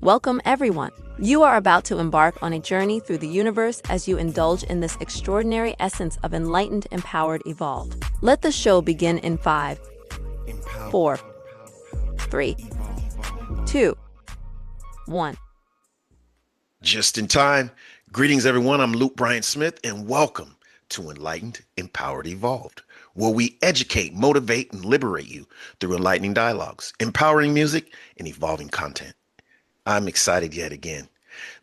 Welcome, everyone. You are about to embark on a journey through the universe as you indulge in this extraordinary essence of enlightened, empowered, evolved. Let the show begin in 5, 4, 3, 2, 1. Just in time. Greetings, everyone. I'm Luke Bryan Smith, and welcome to Enlightened, Empowered, Evolved, where we educate, motivate, and liberate you through enlightening dialogues, empowering music, and evolving content. I'm excited yet again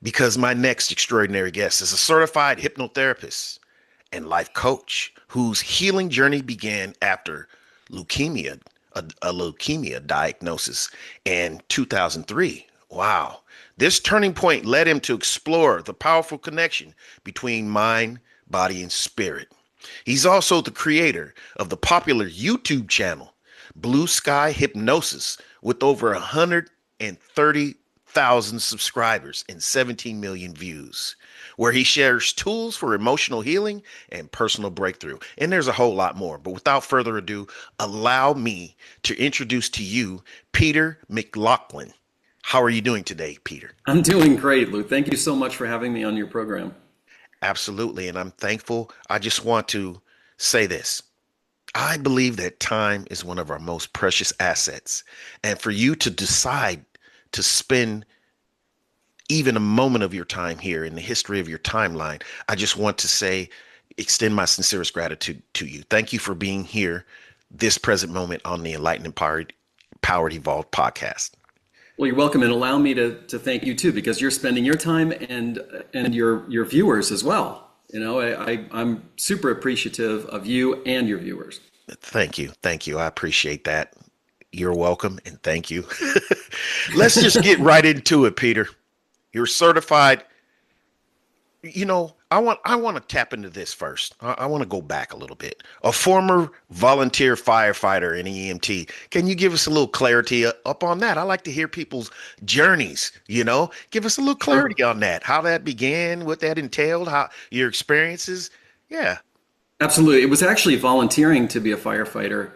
because my next extraordinary guest is a certified hypnotherapist and life coach whose healing journey began after leukemia, a leukemia diagnosis in 2003. Wow. This turning point led him to explore the powerful connection between mind, body, and spirit. He's also the creator of the popular YouTube channel, Sky Hypnosis, with over 130,000 subscribers and 17 million views, where he shares tools for emotional healing and personal breakthrough. And there's a whole lot more. But without further ado, allow me to introduce to you Peter McLaughlin. How are you doing today, Peter? I'm doing great, Lou. Thank you so much for having me on your program. Absolutely. And I'm thankful. I just want to say this. I believe that time is one of our most precious assets. And for you to decide to spend even a moment of your time here in the history of your timeline, I just want to say, extend my sincerest gratitude to you. Thank you for being here this present moment on the Enlightened, Empowered, Evolved podcast. Well, you're welcome, and allow me to thank you too, because you're spending your time and your viewers as well. You know, I'm super appreciative of you and your viewers. Thank you. Thank you. I appreciate that. You're welcome, and thank you. Let's just get right into it, Peter. You're certified. You know, I want to tap into this first. I want to go back a little bit. A former volunteer firefighter and EMT. Can you give us a little clarity up on that? I like to hear people's journeys, you know. Give us a little clarity on that. How that began, what that entailed, how your experiences. Yeah. Absolutely. It was actually volunteering to be a firefighter.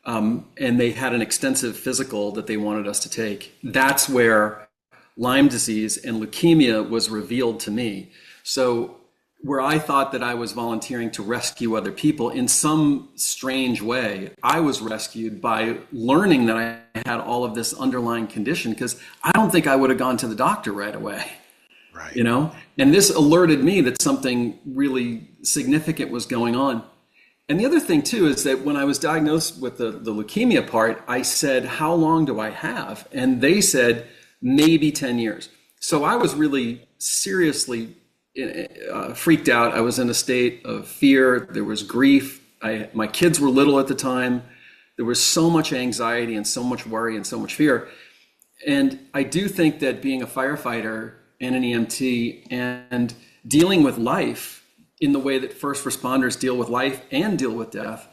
And they had an extensive physical that they wanted us to take. That's where Lyme disease and leukemia was revealed to me. So where I thought that I was volunteering to rescue other people, in some strange way, I was rescued by learning that I had all of this underlying condition, because I don't think I would have gone to the doctor right away. Right. You know, and this alerted me that something really significant was going on. And the other thing too is that when I was diagnosed with the leukemia part, I said, how long do I have? And they said, maybe 10 years. So I was really seriously freaked out. I was in a state of fear. There was grief. My kids were little at the time. There was so much anxiety and so much worry and so much fear. And I do think that being a firefighter and an EMT and dealing with life in the way that first responders deal with life and deal with death,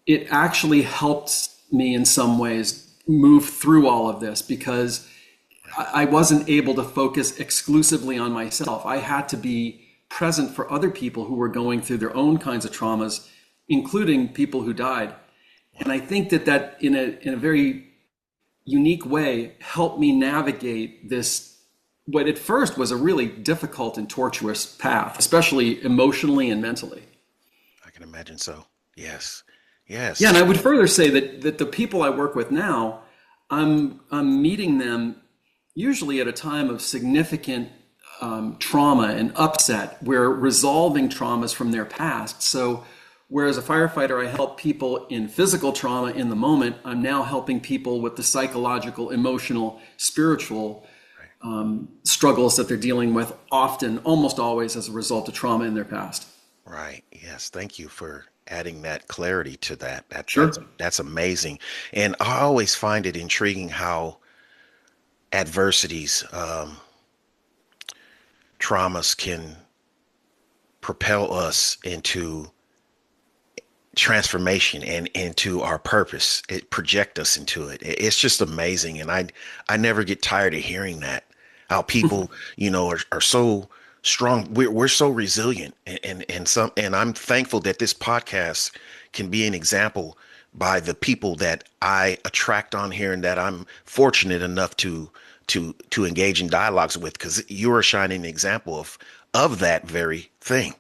it actually helped me in some ways move through all of this, because I wasn't able to focus exclusively on myself. I had to be present for other people who were going through their own kinds of traumas, including people who died. And I think that in a very unique way helped me navigate this, what at first was a really difficult and tortuous path, especially emotionally and mentally. I can imagine so. Yes. Yes. Yeah, and I would further say that the people I work with now, I'm meeting them usually at a time of significant trauma and upset. We're resolving traumas from their past. So whereas a firefighter, I help people in physical trauma in the moment, I'm now helping people with the psychological, emotional, spiritual struggles that they're dealing with, often, almost always, as a result of trauma in their past. Right. Yes. Thank you for adding that clarity to that. Sure. That's amazing. And I always find it intriguing how adversities, traumas can propel us into transformation and into our purpose. It project us into it. It's just amazing. And I never get tired of hearing that, how people, you know, are so strong. We're so resilient, and I'm thankful that this podcast can be an example by the people that I attract on here, and that I'm fortunate enough to to engage in dialogues with, because you're a shining example of that very thing,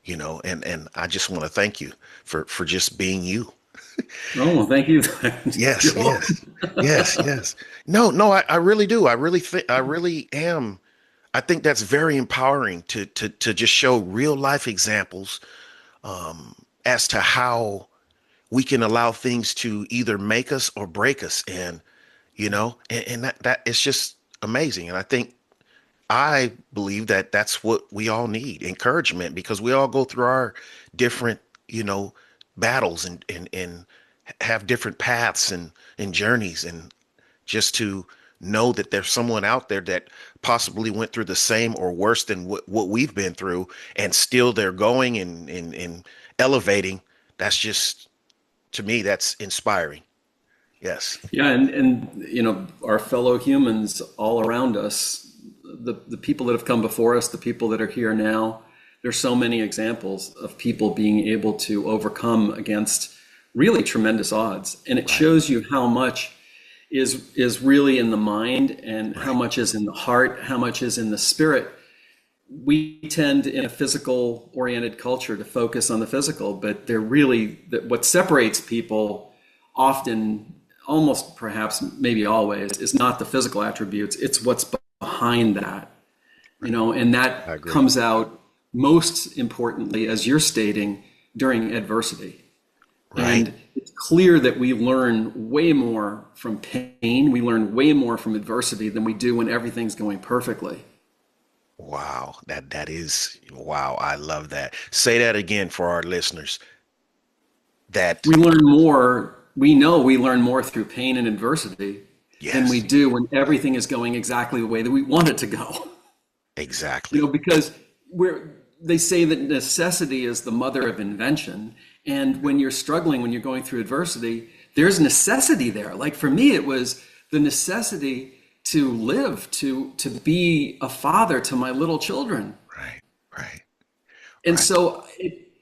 and I just want to thank you for just being you. Oh, well, thank you. Yes, You're yes, welcome. yes, yes. No, I really do. I really am. I think that's very empowering to just show real life examples as to how we can allow things to either make us or break us. And that it's just amazing. And I believe that that's what we all need, encouragement, because we all go through our different, battles and have different paths and journeys. And just to know that there's someone out there that possibly went through the same or worse than what we've been through, and still they're going and elevating. That's just, to me, that's inspiring. Yes. Yeah, and our fellow humans all around us, the people that have come before us, the people that are here now, there's so many examples of people being able to overcome against really tremendous odds. And it shows you how much is really in the mind, and how much is in the heart, how much is in the spirit. We tend in a physical oriented culture to focus on the physical, but they're really what separates people often, almost perhaps maybe always, is not the physical attributes, it's what's behind that, and I that agree. comes out most importantly, as you're stating, during adversity. Right. And it's clear that we learn way more from pain, we learn way more from adversity than we do when everything's going perfectly. Wow. That is, wow. I love that. Say that again for our listeners. That, We learn more, we know we learn more through pain and adversity than we yes, do when everything is going exactly the way that we want it to go. exactly. Because they say that necessity is the mother of invention. And when you're struggling, when you're going through adversity, there's necessity there. Like for me, it was the necessity to live, to be a father to my little children. Right. Right. And Right. so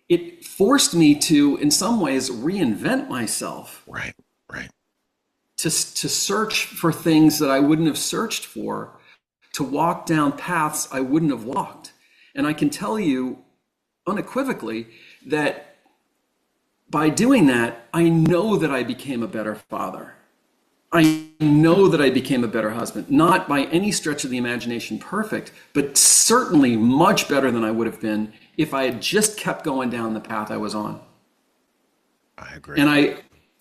it forced me to, in some ways, reinvent myself, Right. Right. to search for things that I wouldn't have searched for, to walk down paths I wouldn't have walked. And I can tell you unequivocally that by doing that, I know that I became a better father. I know that I became a better husband, not by any stretch of the imagination perfect, but certainly much better than I would have been if I had just kept going down the path I was on. I agree. And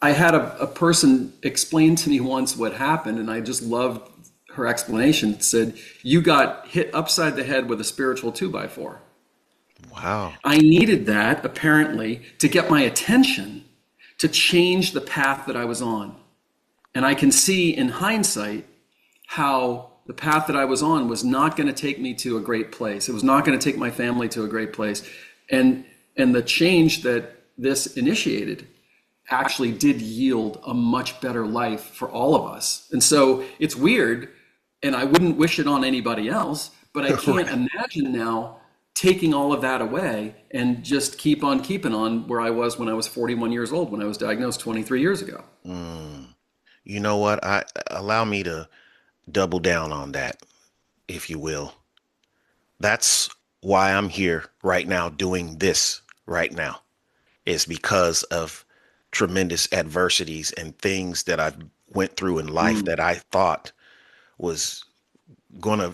I had a person explain to me once what happened, and I just loved her explanation. It said, "You got hit upside the head with a spiritual 2x4." Wow. I needed that, apparently, to get my attention, to change the path that I was on. And I can see in hindsight how the path that I was on was not going to take me to a great place. It was not going to take my family to a great place. And the change that this initiated actually did yield a much better life for all of us. And so it's weird, and I wouldn't wish it on anybody else, but I can't Right. imagine now taking all of that away and just keep on keeping on where I was when I was 41 years old, when I was diagnosed 23 years ago. Mm. You know what? Allow me to double down on that, if you will. That's why I'm here right now doing this right now, is because of tremendous adversities and things that I've went through in life Mm, that I thought was going to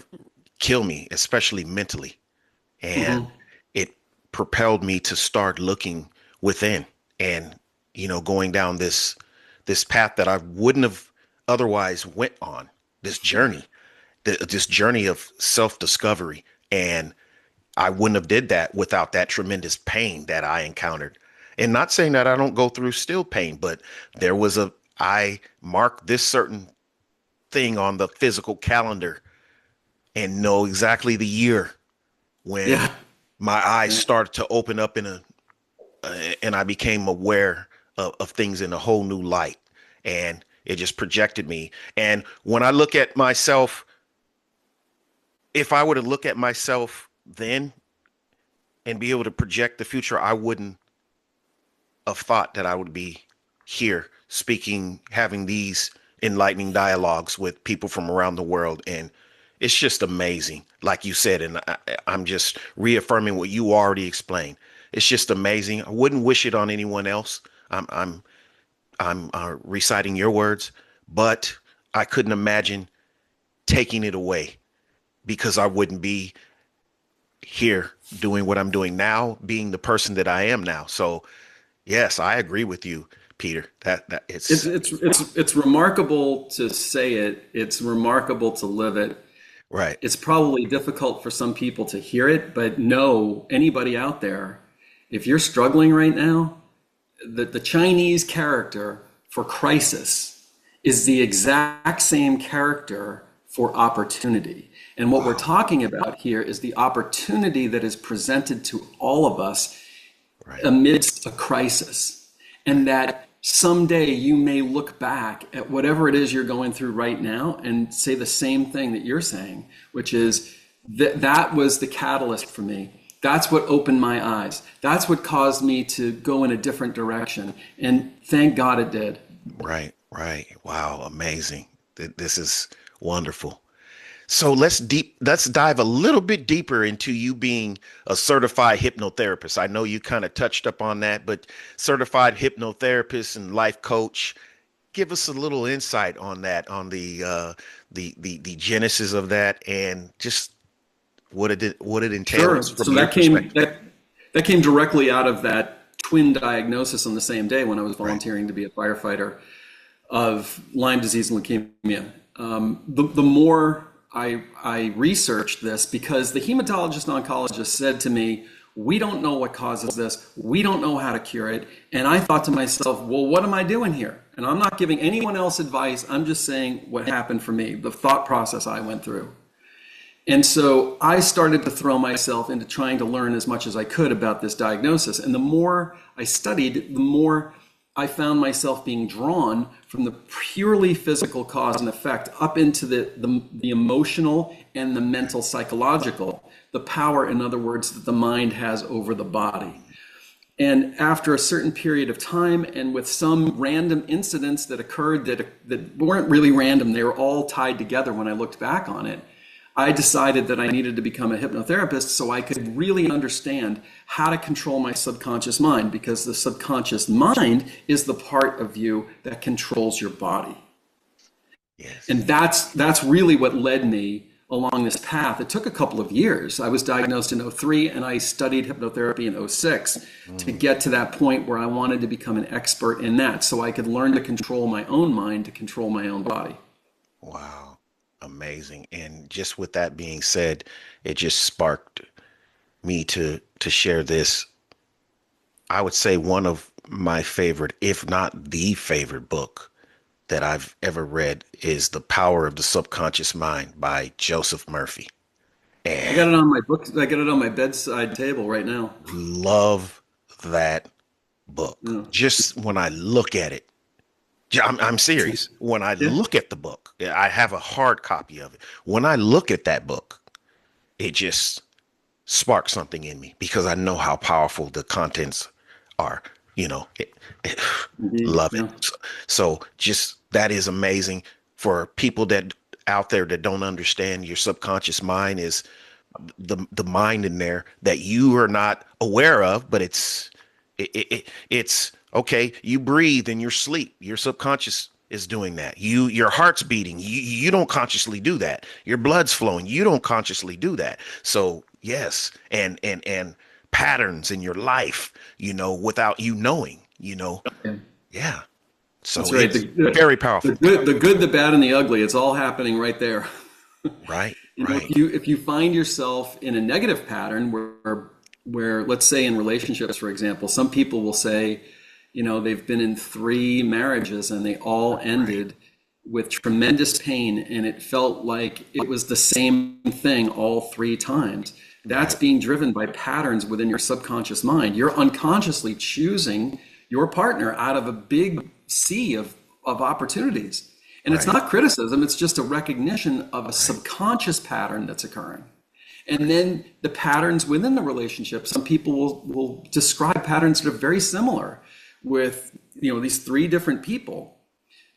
kill me, especially mentally. And mhm. it propelled me to start looking within and, going down this path that I wouldn't have otherwise went on, this journey, this journey of self-discovery. And I wouldn't have did that without that tremendous pain that I encountered. And not saying that I don't go through still pain, but I mark this certain thing on the physical calendar and know exactly the year when Yeah. my eyes Yeah. started to open up and I became aware of things in a whole new light. And it just projected me. And when I look at myself, if I were to look at myself then and be able to project the future, I wouldn't have thought that I would be here speaking, having these enlightening dialogues with people from around the world, and it's just amazing, like you said, and I'm just reaffirming what you already explained. It's just amazing. I wouldn't wish it on anyone else. I'm reciting your words, but I couldn't imagine taking it away, because I wouldn't be here doing what I'm doing now, being the person that I am now. So yes, I agree with you, Peter. That it's remarkable to say it. It's remarkable to live it. right. It's probably difficult for some people to hear it, but no, anybody out there, if you're struggling right now, the Chinese character for crisis is the exact same character for opportunity. And what we're talking about here is the opportunity that is presented to all of us amidst a crisis. And that someday you may look back at whatever it is you're going through right now and say the same thing that you're saying, which is that was the catalyst for me. That's what opened my eyes. That's what caused me to go in a different direction. And thank God it did. Right. Wow. Amazing. This is wonderful. So let's dive a little bit deeper into you being a certified hypnotherapist. I know you kind of touched up on that, but certified hypnotherapist and life coach, give us a little insight on that, on the genesis of that, and just what it entails. Sure. So that came directly out of that twin diagnosis on the same day when I was volunteering to be a firefighter of Lyme disease and leukemia. The more I researched this, because the hematologist and oncologist said to me, we don't know what causes this. We don't know how to cure it. And I thought to myself, well, what am I doing here? And I'm not giving anyone else advice. I'm just saying what happened for me, the thought process I went through. And so I started to throw myself into trying to learn as much as I could about this diagnosis. And the more I studied, the more I found myself being drawn from the purely physical cause and effect up into the emotional and the mental psychological, the power, in other words, that the mind has over the body. And after a certain period of time, and with some random incidents that occurred that weren't really random, they were all tied together when I looked back on it, I decided that I needed to become a hypnotherapist so I could really understand how to control my subconscious mind, because the subconscious mind is the part of you that controls your body. Yes. And that's really what led me along this path. It took a couple of years. I was diagnosed in 2003 and I studied hypnotherapy in 2006 to get to that point where I wanted to become an expert in that so I could learn to control my own mind, to control my own body. Wow. Amazing. And just with that being said, it just sparked me to share this. I would say one of my favorite, if not the favorite book that I've ever read is The Power of the Subconscious Mind by Joseph Murphy. And I got it on my book. I got it on my bedside table right now. love that book. Yeah. Just when I look at it, I'm serious. When I look at the book, I have a hard copy of it. When I look at that book, it just sparks something in me because I know how powerful the contents are. Love it. So just that is amazing for people that out there that don't understand. Your subconscious mind is the mind in there that you are not aware of, but it's okay. You breathe in your sleep. Your subconscious is doing that. Your heart's beating. You don't consciously do that. Your blood's flowing. You don't consciously do that. So yes, and patterns in your life, without you knowing, yeah. So that's right. It's very powerful. The good, the bad, and the ugly. It's all happening right there. Right. Right. If you find yourself in a negative pattern where let's say in relationships, for example, some people will say, they've been in 3 marriages and they all ended with tremendous pain, and it felt like it was the same thing all 3 times. That's being driven by patterns within your subconscious mind. You're unconsciously choosing your partner out of a big sea of opportunities. And it's not criticism, it's just a recognition of a subconscious pattern that's occurring. And then the patterns within the relationship, some people will describe patterns that are very similar with, these 3 different people.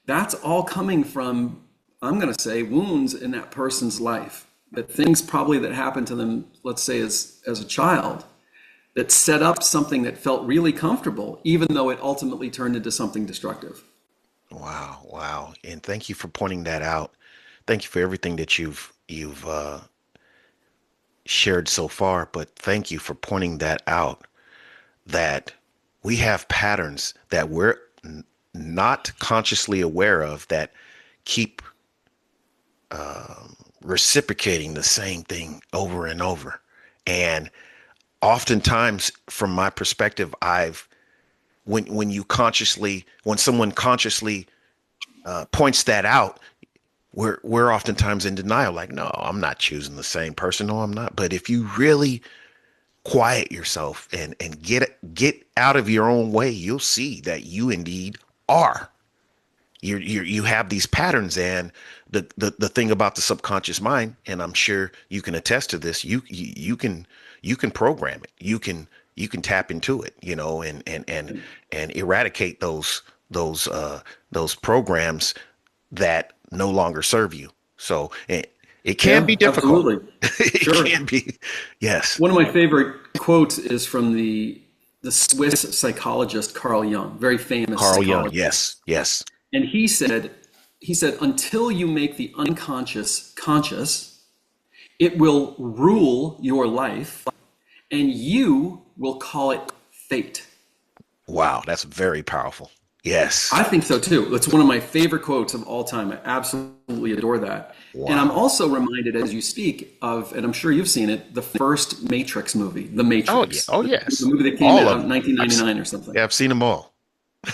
that's all coming from, I'm going to say, wounds in that person's life, that things probably that happened to them, let's say as a child, that set up something that felt really comfortable, even though it ultimately turned into something destructive. Wow, wow. And thank you for pointing that out. Thank you for everything that you've shared so far, but thank you for pointing that out, that we have patterns that we're not consciously aware of that keep reciprocating the same thing over and over. And oftentimes, from my perspective, when someone consciously points that out, we're oftentimes in denial, like, no, I'm not choosing the same person. No, I'm not. But if you really quiet yourself and get out of your own way, you'll see that you indeed are. You have these patterns, and the thing about the subconscious mind, and I'm sure you can attest to this, you can program it. You can tap into it, and eradicate those programs that no longer serve you. So it can be difficult. Absolutely. It can be. Yes. One of my favorite quotes is from the Swiss psychologist Carl Jung, very famous Carl Jung. psychologist. Yes. And he said, until you make the unconscious conscious, it will rule your life, and you will call it fate. Wow, that's very powerful. Yes. I think so too. It's one of my favorite quotes of all time. I absolutely adore that. Wow. And I'm also reminded as you speak of, and I'm sure you've seen it, the first Matrix movie, The Matrix. Oh yes. The movie that came out in 1999 or something. Yeah, I've seen them all.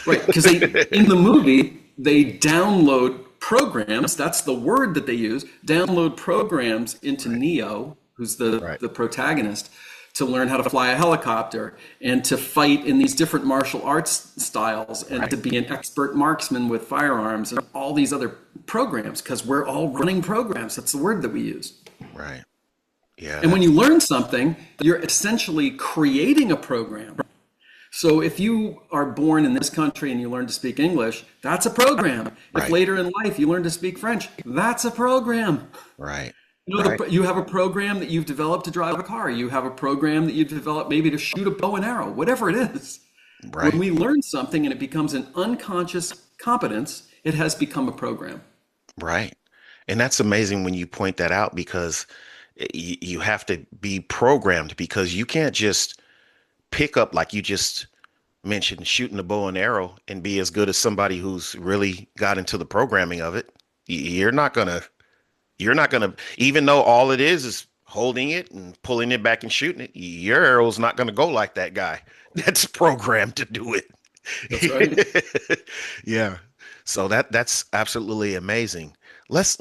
Right, because in the movie, they download programs, that's the word that they use, download programs into Neo, who's the protagonist, to learn how to fly a helicopter and to fight in these different martial arts styles and to be an expert marksman with firearms and all these other programs, because we're all running programs. That's the word that we use. Right. Yeah. And when you learn something, you're essentially creating a program. So if you are born in this country and you learn to speak English, that's a program. If later in life you learn to speak French, that's a program. Right. You have a program that you've developed to drive a car. You have a program that you've developed maybe to shoot a bow and arrow, whatever it is. Right. When we learn something and it becomes an unconscious competence, it has become a program. Right. And that's amazing when you point that out, because you have to be programmed, because you can't just pick up, like you just mentioned, shooting a bow and arrow and be as good as somebody who's really got into the programming of it. You're not gonna, even though all it is holding it and pulling it back and shooting it, your arrow's not gonna go like that guy that's programmed to do it. That's right. Yeah. So that's absolutely amazing. Let's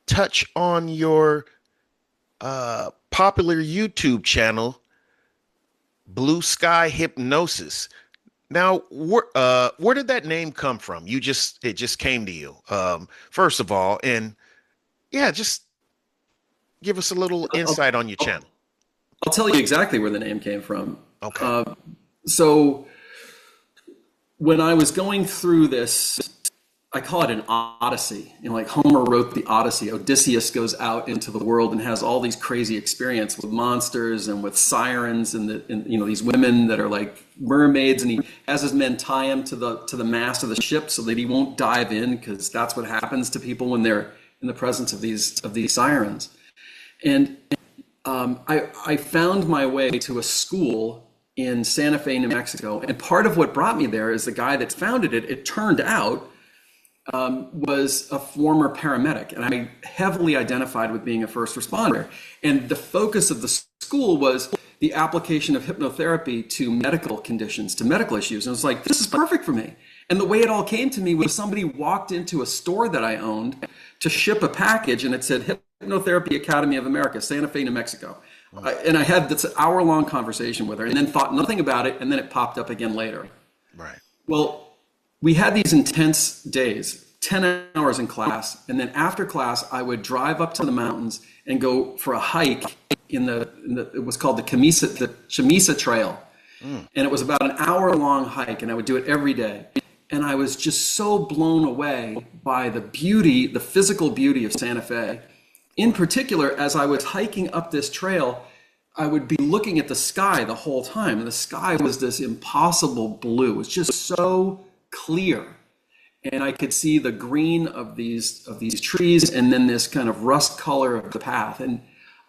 touch on your popular YouTube channel, Blue Sky Hypnosis. Now, where did that name come from? It just came to you, first of all, and yeah, just give us a little insight on your channel. I'll tell you exactly where the name came from. Okay. So when I was going through this, I call it an odyssey. Like Homer wrote the Odyssey. Odysseus goes out into the world and has all these crazy experiences with monsters and with sirens and these women that are like mermaids, and he has his men tie him to the mast of the ship so that he won't dive in, because that's what happens to people when they're in the presence of these sirens. And I found my way to a school in Santa Fe, New Mexico, and part of what brought me there is the guy that founded it. It turned out was a former paramedic, and I heavily identified with being a first responder. And the focus of the school was the application of hypnotherapy to medical conditions, to medical issues. And I was like, this is perfect for me. And the way it all came to me was somebody walked into a store that I owned to ship a package, and it said Hypnotherapy Academy of America, Santa Fe, New Mexico. And I had this hour-long conversation with her and then thought nothing about it, and then it popped up again later. Right. Well, we had these intense days, 10 hours in class, and then after class, I would drive up to the mountains and go for a hike it was called the Chamisa Trail. And it was about an hour-long hike, and I would do it every day. And I was just so blown away by the beauty, the physical beauty of Santa Fe. In particular, as I was hiking up this trail, I would be looking at the sky the whole time. And the sky was this impossible blue. It was just so clear. And I could see the green of these trees and then this kind of rust color of the path. And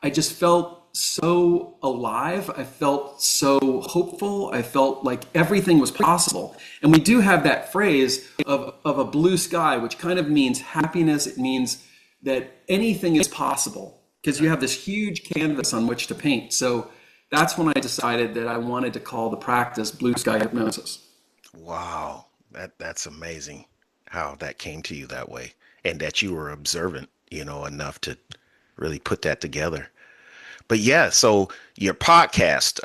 I just felt so alive. I felt so hopeful. I felt like everything was possible. And we do have that phrase of a blue sky, which kind of means happiness. It means that anything is possible because you have this huge canvas on which to paint. So that's when I decided that I wanted to call the practice Blue Sky Hypnosis. Wow. That's amazing how that came to you that way, and that you were observant, enough to really put that together. But yeah, so your podcast,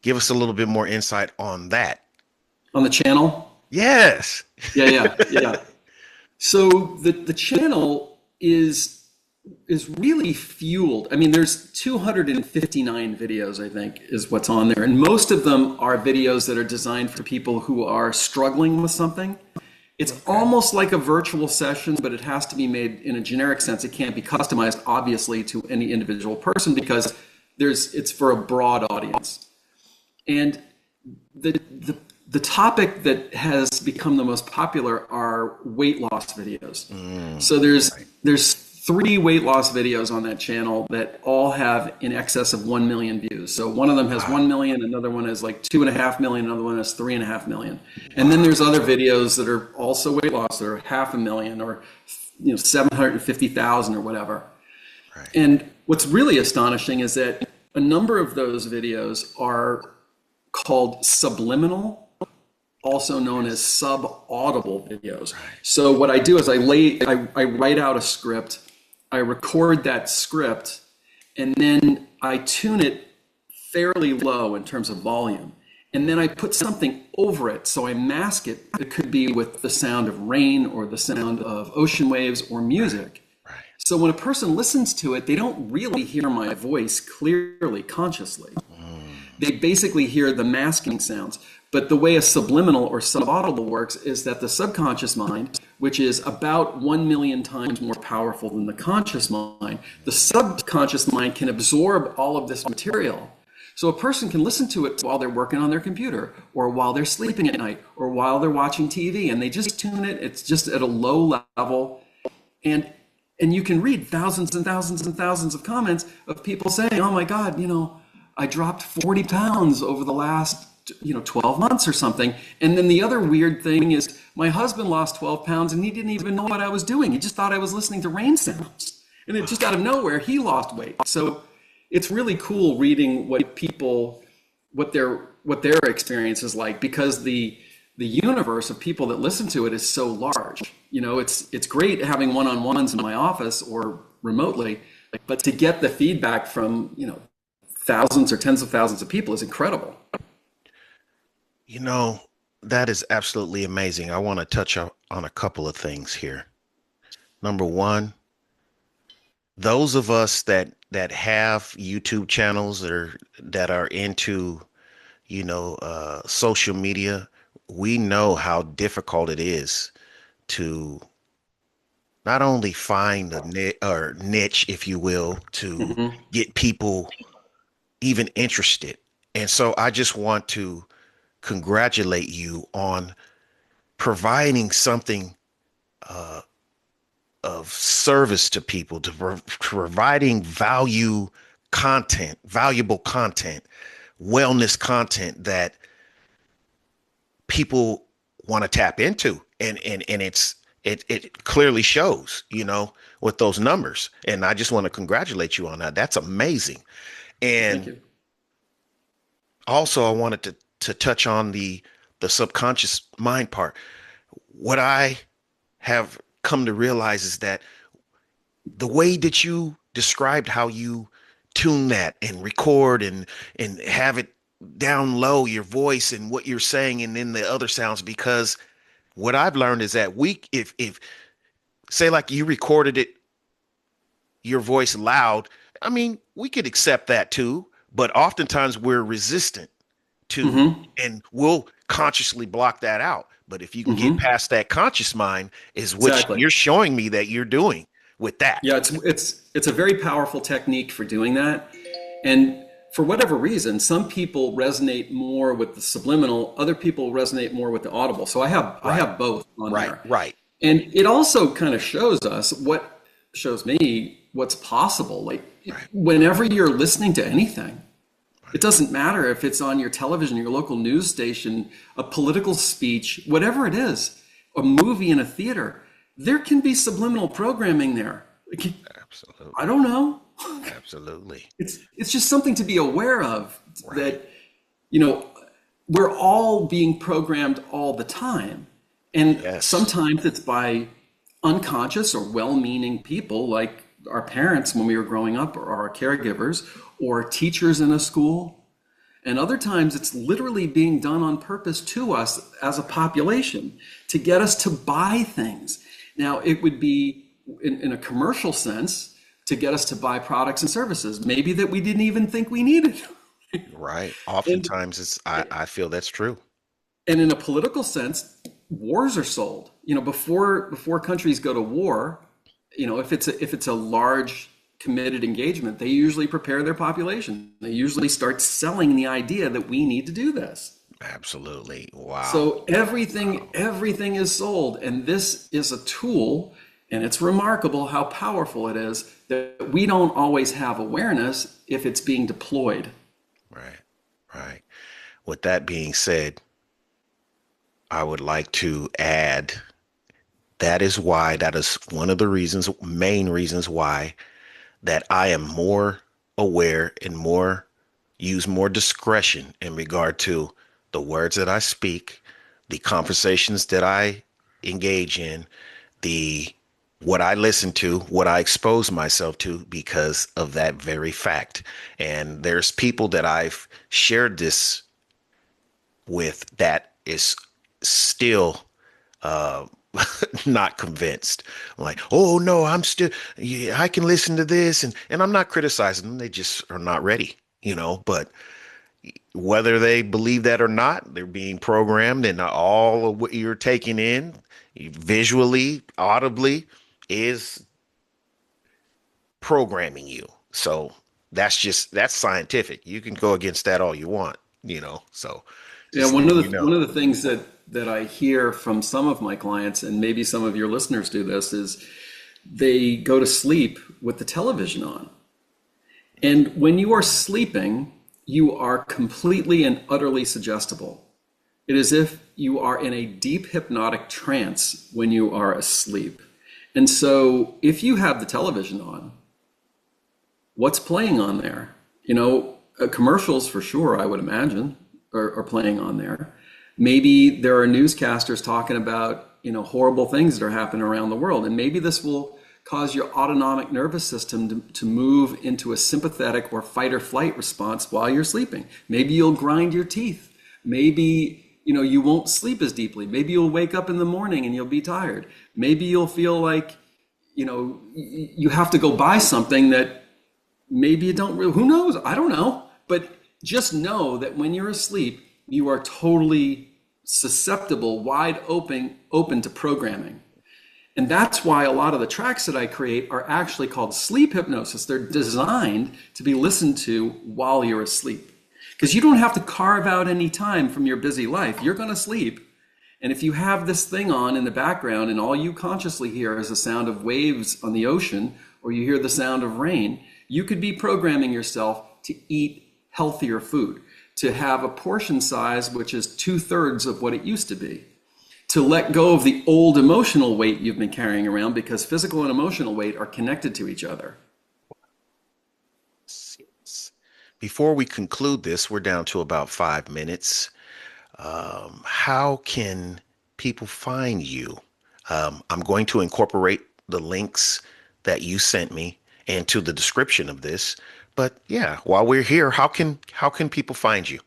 give us a little bit more insight on that. On the channel? Yes. Yeah. So the channel is really fueled. I mean, there's 259 videos, I think, is what's on there. And most of them are videos that are designed for people who are struggling with something. It's almost like a virtual session, but it has to be made in a generic sense. It can't be customized, obviously, to any individual person because it's for a broad audience. And the topic that has become the most popular are weight loss videos. So there's 3 weight loss videos on that channel that all have in excess of 1 million views. So one of them has 1 million, another one has like 2.5 million, another one has 3.5 million. And then there's other videos that are also weight loss that are 500,000 or 750,000 or whatever. Right. And what's really astonishing is that a number of those videos are called subliminal, also known as sub-audible videos. So what I do is I write out a script, I record that script, and then I tune it fairly low in terms of volume. And then I put something over it, so I mask it. It could be with the sound of rain or the sound of ocean waves or music. Right. So when a person listens to it, they don't really hear my voice clearly, consciously. They basically hear the masking sounds. But the way a subliminal or subaudible works is that the subconscious mind, which is about 1 million times more powerful than the conscious mind, the subconscious mind can absorb all of this material. So a person can listen to it while they're working on their computer or while they're sleeping at night or while they're watching TV, and they just tune it. It's just at a low level. And you can read thousands and thousands and thousands of comments of people saying, oh my God, I dropped 40 pounds over the last 12 months or something. And then the other weird thing is my husband lost 12 pounds and he didn't even know what I was doing. He just thought I was listening to rain sounds. And it just out of nowhere, he lost weight. So it's really cool reading what their experience is like, because the universe of people that listen to it is so large. It's great having one-on-ones in my office or remotely, but to get the feedback from, thousands or tens of thousands of people is incredible. That is absolutely amazing. I want to touch on a couple of things here. Number one, those of us that have YouTube channels that are into, social media, we know how difficult it is to not only find a niche, if you will, to get people even interested. And so I just want to congratulate you on providing something of service to people, to providing valuable content, wellness content that people want to tap into. And it clearly shows, with those numbers. And I just want to congratulate you on that. That's amazing. And thank you. Also, I wanted to touch on the subconscious mind part. What I have come to realize is that the way that you described how you tune that and record and have it down low, your voice and what you're saying, and then the other sounds, because what I've learned is that if say like you recorded it, your voice loud, I mean, we could accept that too, but oftentimes we're resistant to, and we'll consciously block that out. But if you can get past that conscious mind, is what you're showing me that you're doing with that. Yeah, it's a very powerful technique for doing that. And for whatever reason, some people resonate more with the subliminal, other people resonate more with the audible. So I have both on there. Right. And it also kind of shows me what's possible. Like whenever you're listening to anything, it doesn't matter if it's on your television, your local news station, a political speech, whatever it is, a movie in a theater, there can be subliminal programming there. Absolutely. I don't know. Absolutely. It's just something to be aware of, that, we're all being programmed all the time. And sometimes it's by unconscious or well-meaning people like our parents when we were growing up, or our caregivers, or teachers in a school. And other times it's literally being done on purpose to us as a population to get us to buy things. Now, it would be in a commercial sense to get us to buy products and services, maybe that we didn't even think we needed. Right. Oftentimes I feel that's true. And in a political sense, wars are sold. Before countries go to war, if it's a large committed engagement, they usually prepare their population. They usually start selling the idea that we need to do this. Absolutely. Wow. So everything is sold, and this is a tool, and it's remarkable how powerful it is that we don't always have awareness if it's being deployed. Right. With that being said, I would like to add that is one of the main reasons why that I am more aware and use more discretion in regard to the words that I speak, the conversations that I engage in, what I listen to, what I expose myself to, because of that very fact. And there's people that I've shared this with that is still not convinced. Like, oh no, I can listen to this, and I'm not criticizing them. They just are not ready, but whether they believe that or not, they're being programmed, and all of what you're taking in visually, audibly, is programming you. So that's scientific. You can go against that all you want, so. One of the things that I hear from some of my clients, and maybe some of your listeners do this, is they go to sleep with the television on. And when you are sleeping, you are completely and utterly suggestible. It is as if you are in a deep hypnotic trance when you are asleep. And so if you have the television on, what's playing on there? Commercials for sure, I would imagine, are playing on there. Maybe there are newscasters talking about, horrible things that are happening around the world. And maybe this will cause your autonomic nervous system to move into a sympathetic or fight or flight response while you're sleeping. Maybe you'll grind your teeth. Maybe, you won't sleep as deeply. Maybe you'll wake up in the morning and you'll be tired. Maybe you'll feel like, you have to go buy something that maybe you don't really, who knows? I don't know. But just know that when you're asleep, you are totally susceptible, wide open to programming. And that's why a lot of the tracks that I create are actually called sleep hypnosis. They're designed to be listened to while you're asleep. Because you don't have to carve out any time from your busy life. You're going to sleep. And if you have this thing on in the background and all you consciously hear is the sound of waves on the ocean, or you hear the sound of rain, you could be programming yourself to eat healthier food, to have a portion size which is 2/3 of what it used to be, to let go of the old emotional weight you've been carrying around, because physical and emotional weight are connected to each other. Before we conclude this, we're down to about 5 minutes. How can people find you? I'm going to incorporate the links that you sent me into the description of this. But yeah, while we're here, how can people find you?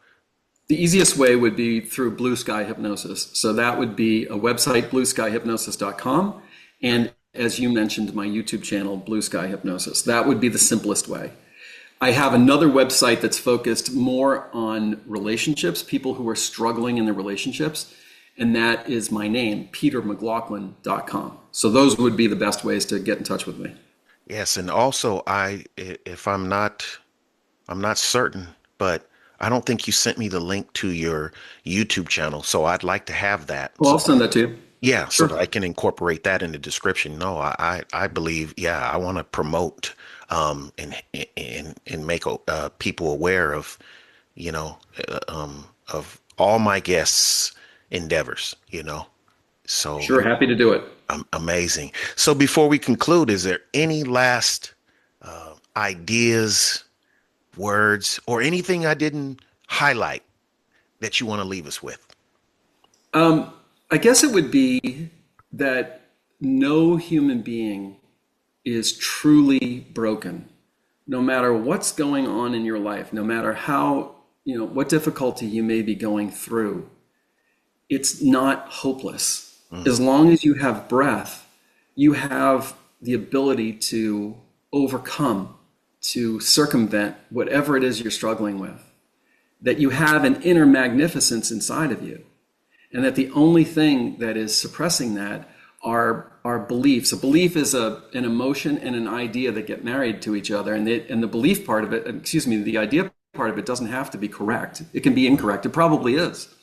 The easiest way would be through Blue Sky Hypnosis. So that would be a website, blueskyhypnosis.com. And as you mentioned, my YouTube channel, Blue Sky Hypnosis. That would be the simplest way. I have another website that's focused more on relationships, people who are struggling in their relationships. And that is my name, petermclaughlin.com. So those would be the best ways to get in touch with me. Yes, and also if I'm not certain, but I don't think you sent me the link to your YouTube channel, so I'd like to have that. Well, I'll send that to you. Yeah, so that Sure. I can incorporate that in the description. No, I believe, yeah, I want to promote and make people aware of, you know, of all my guests' endeavors, you know. So Sure. Happy to do it. amazing. So before we conclude, is there any last ideas, words, or anything I didn't highlight that you want to leave us with? I guess it would be that no human being is truly broken, no matter what's going on in your life, no matter how, what difficulty you may be going through. It's not hopeless. As long as you have breath, you have the ability to overcome, to circumvent whatever it is you're struggling with. That you have an inner magnificence inside of you. And that the only thing that is suppressing that are beliefs. A belief is an emotion and an idea that get married to each other. And the belief part of it, the idea part of it doesn't have to be correct. It can be incorrect. It probably is.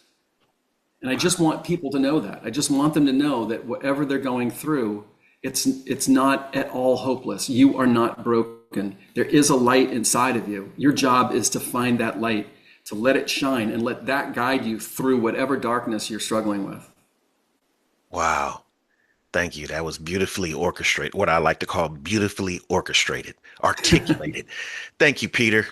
And I just want people to know that. I just want them to know that whatever they're going through, it's not at all hopeless. You are not broken. There is a light inside of you. Your job is to find that light, to let it shine and let that guide you through whatever darkness you're struggling with. Wow. Thank you. That was beautifully orchestrated, what I like to call beautifully orchestrated, articulated. Thank you, Peter,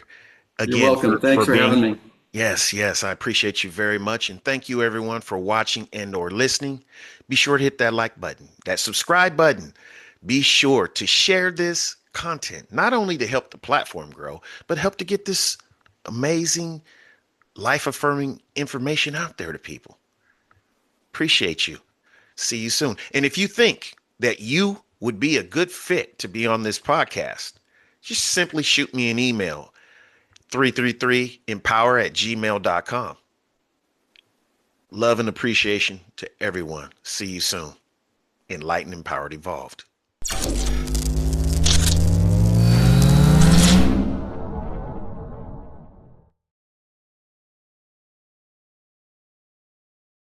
You're again welcome. Thanks for having me. Yes, yes, I appreciate you very much. And thank you everyone for watching and or listening. Be sure to hit that like button, that subscribe button. Be sure to share this content, not only to help the platform grow, but help to get this amazing life affirming information out there to people. Appreciate you. See you soon. And if you think that you would be a good fit to be on this podcast, just simply shoot me an email, 333empower@gmail.com. Love and appreciation to everyone. See you soon. Enlightened, Empowered, Evolved.